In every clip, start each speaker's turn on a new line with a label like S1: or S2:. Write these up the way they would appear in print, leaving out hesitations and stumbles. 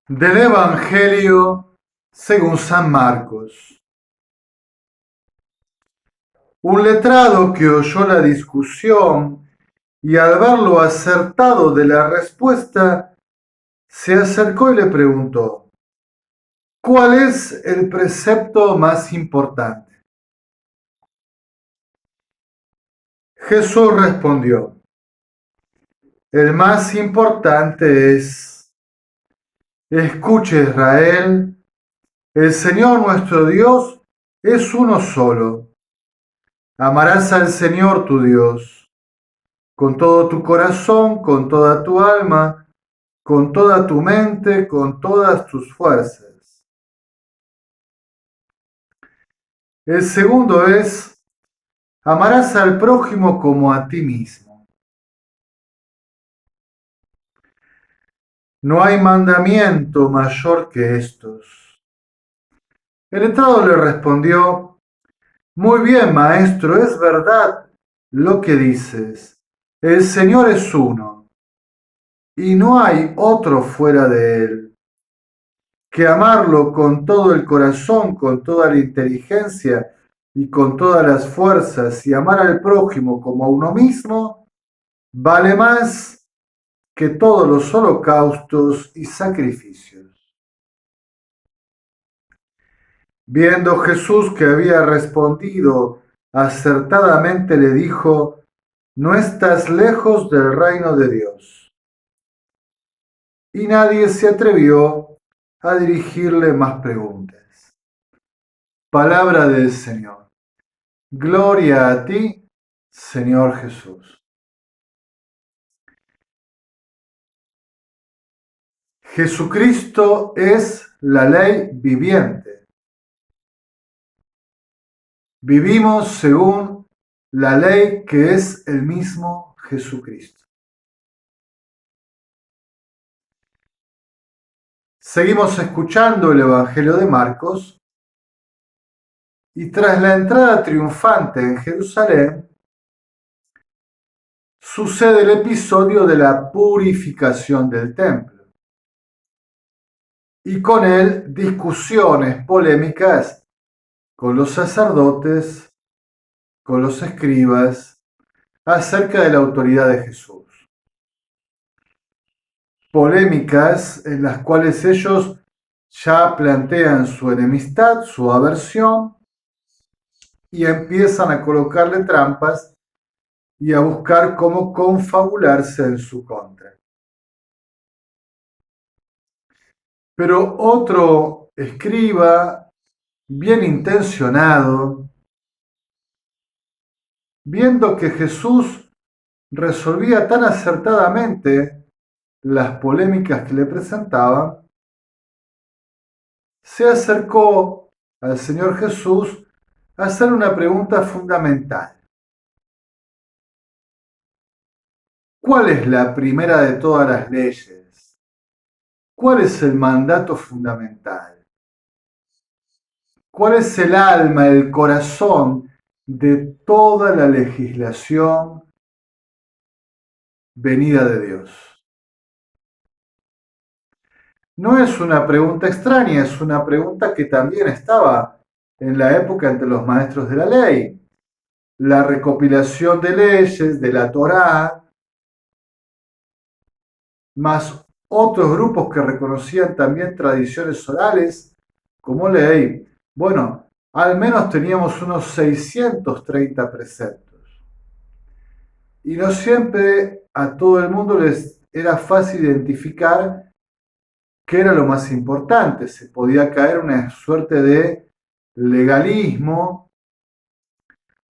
S1: Del Evangelio según San Marcos. Un letrado que oyó la discusión y al ver lo acertado de la respuesta, se acercó y le preguntó, ¿cuál es el precepto más importante? Jesús respondió, el más importante es, escuche Israel, el Señor nuestro Dios es uno solo. Amarás al Señor tu Dios con todo tu corazón, con toda tu alma, con toda tu mente, con todas tus fuerzas. El segundo es, amarás al prójimo como a ti mismo. No hay mandamiento mayor que estos. El letrado le respondió, muy bien, maestro, es verdad lo que dices. El Señor es uno, y no hay otro fuera de él. Que amarlo con todo el corazón, con toda la inteligencia y con todas las fuerzas y amar al prójimo como a uno mismo, vale más que todos los holocaustos y sacrificios. Viendo Jesús que había respondido acertadamente, le dijo, no estás lejos del reino de Dios. Y nadie se atrevió a dirigirle más preguntas. Palabra del Señor. Gloria a ti, Señor Jesús. Jesucristo es la ley viviente. Vivimos según la ley que es el mismo Jesucristo. Seguimos escuchando el Evangelio de Marcos y tras la entrada triunfante en Jerusalén, sucede el episodio de la purificación del templo y con él discusiones polémicas con los sacerdotes, con los escribas, acerca de la autoridad de Jesús. Polémicas en las cuales ellos ya plantean su enemistad, su aversión, y empiezan a colocarle trampas y a buscar cómo confabularse en su contra. Pero otro escriba, bien intencionado, viendo que Jesús resolvía tan acertadamente las polémicas que le presentaban, se acercó al Señor Jesús a hacer una pregunta fundamental. ¿Cuál es la primera de todas las leyes? ¿Cuál es el mandato fundamental? ¿Cuál es el alma, el corazón de toda la legislación venida de Dios? No es una pregunta extraña, es una pregunta que también estaba en la época entre los maestros de la ley. La recopilación de leyes, de la Torá, más otros grupos que reconocían también tradiciones orales como ley. Bueno, al menos teníamos unos 630 preceptos. Y no siempre a todo el mundo les era fácil identificar qué era lo más importante. Se podía caer una suerte de legalismo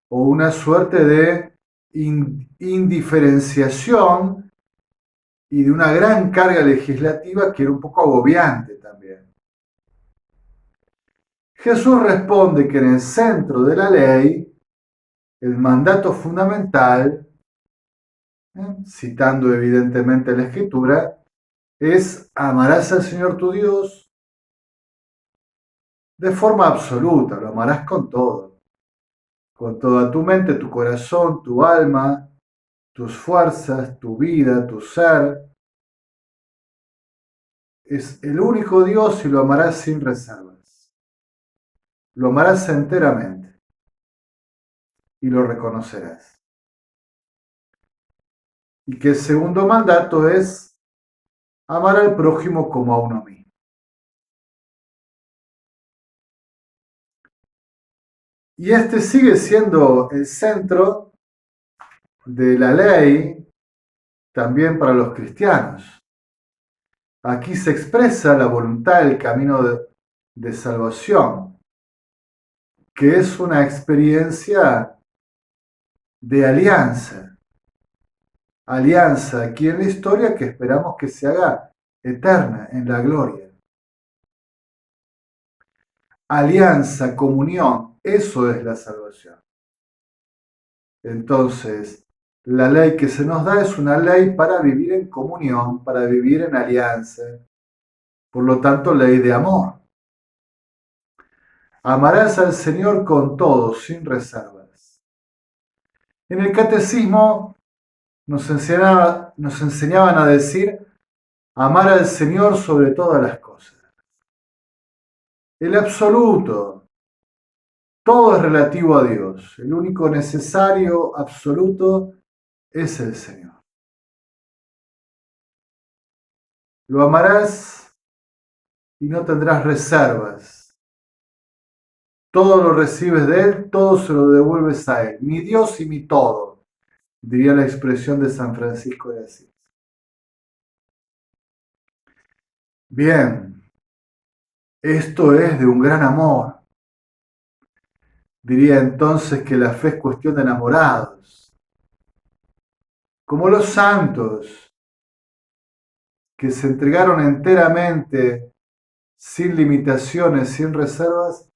S1: o una suerte de indiferenciación y de una gran carga legislativa que era un poco agobiante también. Jesús responde que en el centro de la ley, el mandato fundamental, citando evidentemente la Escritura, es amarás al Señor tu Dios de forma absoluta, lo amarás con toda tu mente, tu corazón, tu alma, tus fuerzas, tu vida, tu ser. es el único Dios y lo amarás sin reservas. Lo amarás enteramente y lo reconocerás. Y que el segundo mandato es amar al prójimo como a uno mismo. Y este sigue siendo el centro de la ley también para los cristianos. Aquí se expresa la voluntad del camino de salvación, que es una experiencia de alianza. Alianza aquí en la historia que esperamos que se haga eterna en la gloria. Alianza, comunión, eso es la salvación. Entonces, la ley que se nos da es una ley para vivir en comunión, para vivir en alianza. Por lo tanto, ley de amor. Amarás al Señor con todo, sin reservas. En el catecismo nos enseñaban a decir amar al Señor sobre todas las cosas. El absoluto, todo es relativo a Dios. El único necesario, absoluto, es el Señor. Lo amarás y no tendrás reservas. Todo lo recibes de Él, todo se lo devuelves a Él. Mi Dios y mi todo, diría la expresión de San Francisco de Asís. Bien, esto es de un gran amor. Diría entonces que la fe es cuestión de enamorados. Como los santos que se entregaron enteramente, sin limitaciones, sin reservas,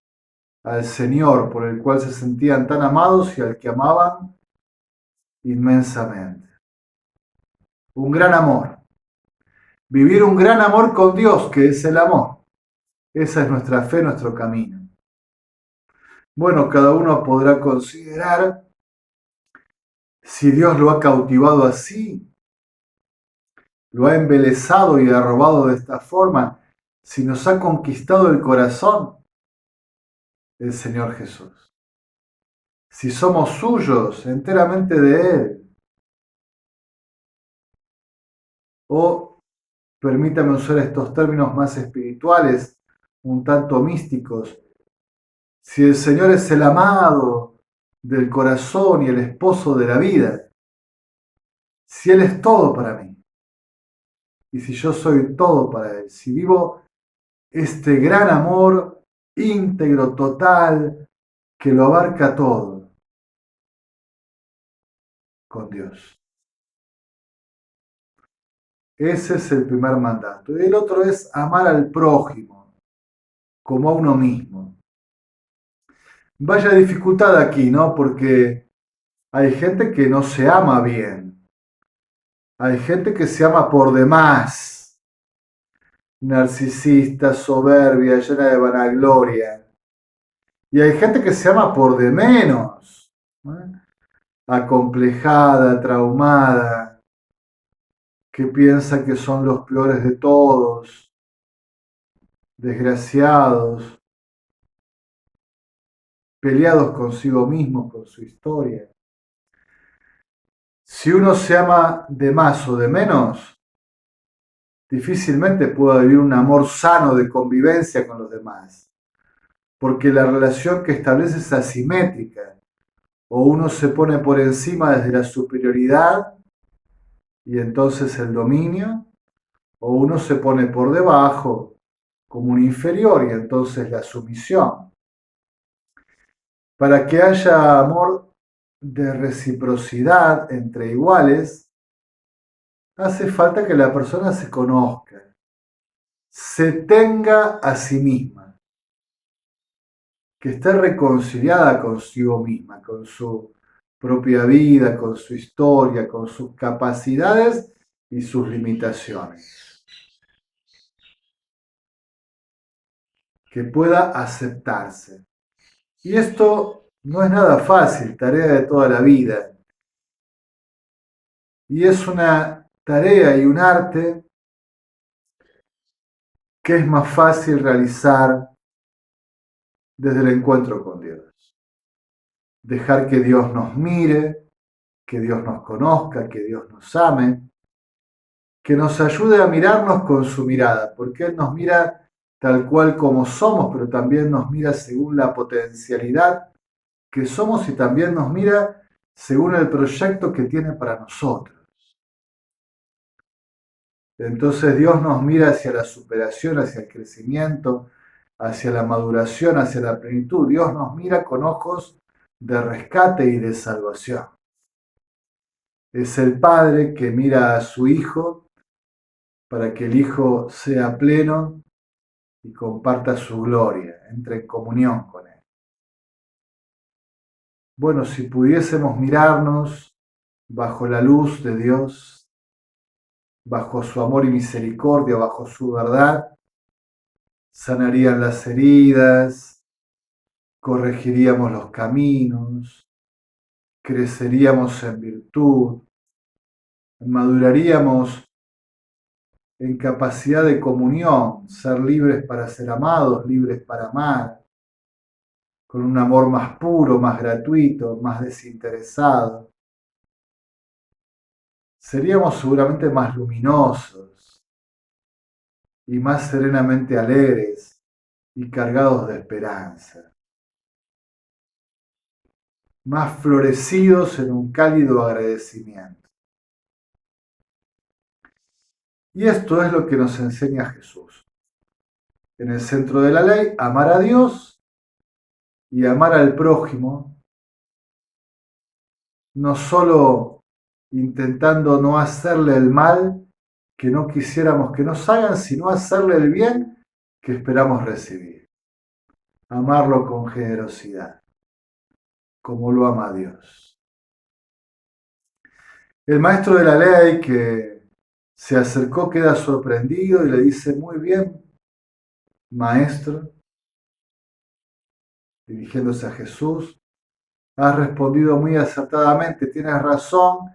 S1: al Señor por el cual se sentían tan amados y al que amaban inmensamente. Un gran amor. Vivir un gran amor con Dios, que es el amor. Esa es nuestra fe, nuestro camino. Bueno, cada uno podrá considerar si Dios lo ha cautivado así, lo ha embelesado y arrobado de esta forma, si nos ha conquistado el corazón el Señor Jesús. Si somos suyos, enteramente de Él. O, permítame usar estos términos más espirituales, un tanto místicos, si el Señor es el amado del corazón y el esposo de la vida, si Él es todo para mí, y si yo soy todo para Él, si vivo este gran amor íntegro, total, que lo abarca todo con Dios. Ese es el primer mandato. Y el otro es amar al prójimo como a uno mismo. Vaya dificultad aquí, ¿no? Porque hay gente que no se ama bien. Hay gente que se ama por demás. Narcisista, soberbia, llena de vanagloria. Y hay gente que se ama por de menos. ¿Eh? Acomplejada, traumada, que piensa que son los peores de todos, desgraciados, peleados consigo mismos, con su historia. Si uno se ama de más o de menos, difícilmente pueda vivir un amor sano de convivencia con los demás, porque la relación que establece es asimétrica, o uno se pone por encima desde la superioridad y entonces el dominio, o uno se pone por debajo como un inferior y entonces la sumisión. Para que haya amor de reciprocidad entre iguales, hace falta que la persona se conozca, se tenga a sí misma, que esté reconciliada consigo misma, con su propia vida, con su historia, con sus capacidades y sus limitaciones. Que pueda aceptarse. Y esto no es nada fácil, tarea de toda la vida. Y es una tarea y un arte ¿qué es más fácil realizar desde el encuentro con Dios? Dejar que Dios nos mire, que Dios nos conozca, que Dios nos ame, que nos ayude a mirarnos con su mirada, porque Él nos mira tal cual como somos, pero también nos mira según la potencialidad que somos y también nos mira según el proyecto que tiene para nosotros. Entonces Dios nos mira hacia la superación, hacia el crecimiento, hacia la maduración, hacia la plenitud. Dios nos mira con ojos de rescate y de salvación. Es el Padre que mira a su Hijo para que el Hijo sea pleno y comparta su gloria, entre en comunión con Él. Bueno, si pudiésemos mirarnos bajo la luz de Dios, bajo su amor y misericordia, bajo su verdad, sanarían las heridas, corregiríamos los caminos, creceríamos en virtud, maduraríamos en capacidad de comunión, ser libres para ser amados, libres para amar, con un amor más puro, más gratuito, más desinteresado. Seríamos seguramente más luminosos y más serenamente alegres y cargados de esperanza, más florecidos en un cálido agradecimiento. Y esto es lo que nos enseña Jesús. En el centro de la ley, amar a Dios y amar al prójimo, no solo intentando no hacerle el mal que no quisiéramos que nos hagan, sino hacerle el bien que esperamos recibir. Amarlo con generosidad, como lo ama Dios. El maestro de la ley que se acercó queda sorprendido y le dice, muy bien, maestro, dirigiéndose a Jesús, has respondido muy acertadamente, tienes razón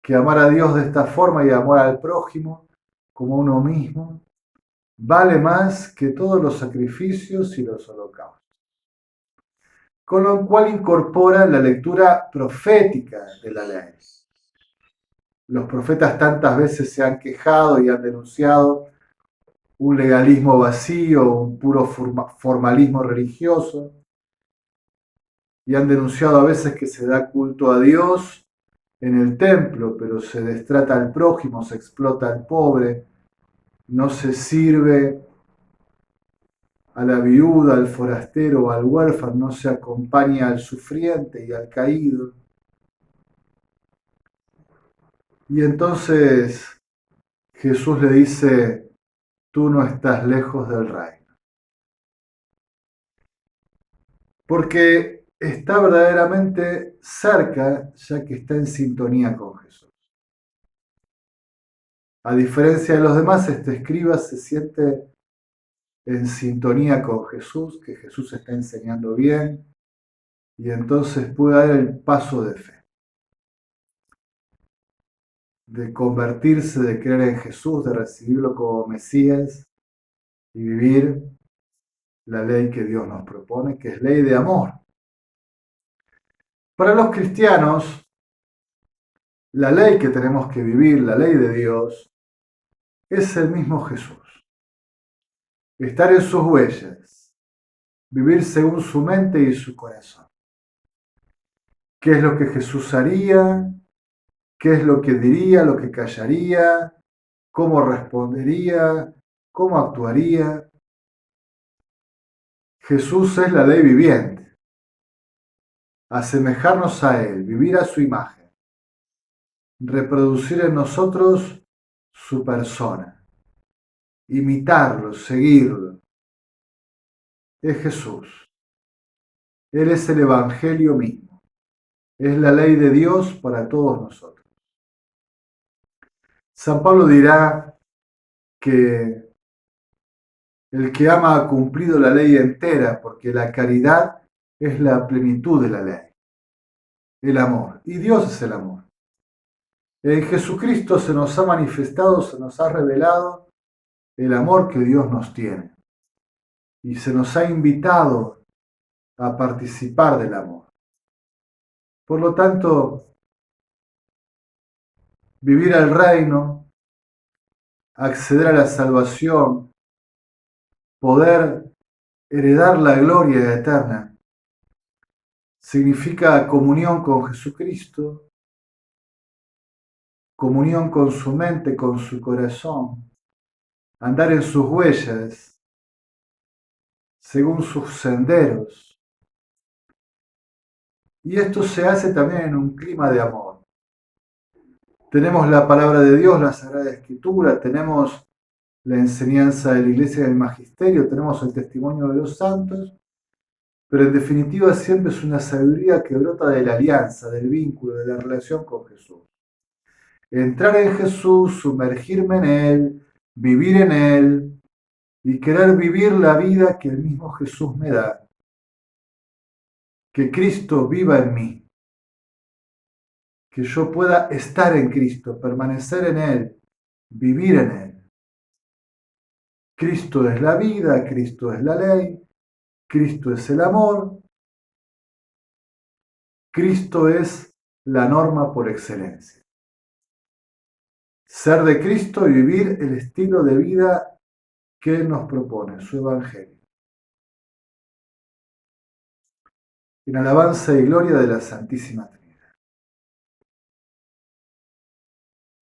S1: que amar a Dios de esta forma y amar al prójimo como a uno mismo vale más que todos los sacrificios y los holocaustos. Con lo cual incorpora la lectura profética de la ley. Los profetas tantas veces se han quejado y han denunciado un legalismo vacío, un puro formalismo religioso, y han denunciado a veces que se da culto a Dios en el templo, pero se destrata al prójimo, se explota al pobre, no se sirve a la viuda, al forastero, al huérfano, no se acompaña al sufriente y al caído. Y entonces Jesús le dice, tú no estás lejos del reino. Porque está verdaderamente cerca, ya que está en sintonía con Jesús. A diferencia de los demás, este escriba se siente en sintonía con Jesús, que Jesús está enseñando bien, y entonces puede dar el paso de fe, de convertirse, de creer en Jesús, de recibirlo como Mesías y vivir la ley que Dios nos propone, que es ley de amor. Para los cristianos, la ley que tenemos que vivir, la ley de Dios, es el mismo Jesús. Estar en sus huellas, vivir según su mente y su corazón. ¿Qué es lo que Jesús haría? ¿Qué es lo que diría, lo que callaría? ¿Cómo respondería? ¿Cómo actuaría? Jesús es la ley viviente. Asemejarnos a Él, vivir a su imagen, reproducir en nosotros su persona, imitarlo, seguirlo. Es Jesús. Él es el Evangelio mismo. Es la ley de Dios para todos nosotros. San Pablo dirá que el que ama ha cumplido la ley entera, porque la caridad es la plenitud de la ley, el amor. Y Dios es el amor. En Jesucristo se nos ha manifestado, se nos ha revelado el amor que Dios nos tiene. Y se nos ha invitado a participar del amor. Por lo tanto, vivir al reino, acceder a la salvación, poder heredar la gloria eterna, significa comunión con Jesucristo, comunión con su mente, con su corazón, andar en sus huellas, según sus senderos. Y esto se hace también en un clima de amor. Tenemos la palabra de Dios, la Sagrada Escritura, tenemos la enseñanza de la Iglesia del Magisterio, tenemos el testimonio de los santos, pero en definitiva siempre es una sabiduría que brota de la alianza, del vínculo, de la relación con Jesús. Entrar en Jesús, sumergirme en Él, vivir en Él y querer vivir la vida que el mismo Jesús me da. Que Cristo viva en mí. Que yo pueda estar en Cristo, permanecer en Él, vivir en Él. Cristo es la vida, Cristo es la ley, Cristo es el amor, Cristo es la norma por excelencia. Ser de Cristo y vivir el estilo de vida que Él nos propone, su Evangelio. En alabanza y gloria de la Santísima Trinidad.